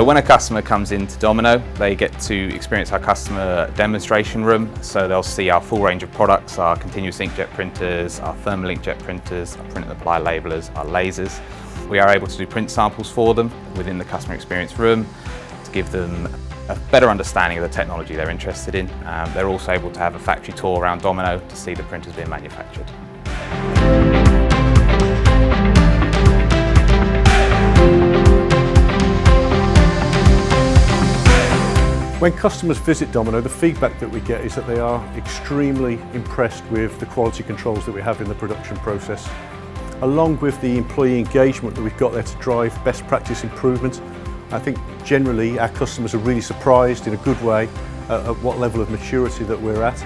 So when a customer comes into Domino, they get to experience our customer demonstration room. So they'll see our full range of products, our continuous inkjet printers, our thermal inkjet printers, our print and apply labelers, our lasers. We are able to do print samples for them within the customer experience room to give them a better understanding of the technology they're interested in. They're also able to have a factory tour around Domino to see the printers being manufactured. When customers visit Domino, the feedback that we get is that they are extremely impressed with the quality controls that we have in the production process, along with the employee engagement that we've got there to drive best practice improvement. I think generally our customers are really surprised in a good way at what level of maturity that we're at.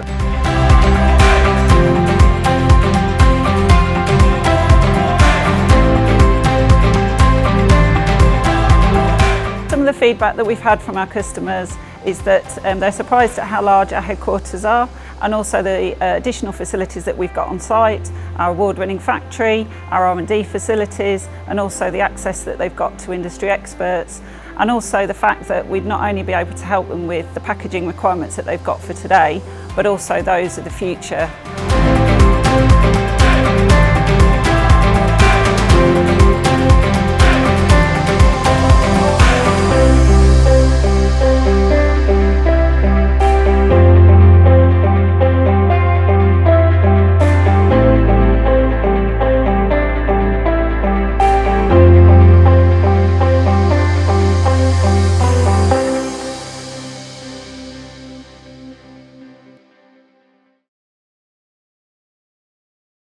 Some of the feedback that we've had from our customers is that they're surprised at how large our headquarters are, and also the additional facilities that we've got on site, our award-winning factory, our R&D facilities, and also the access that they've got to industry experts, and also the fact that we'd not only be able to help them with the packaging requirements that they've got for today, but also those of the future.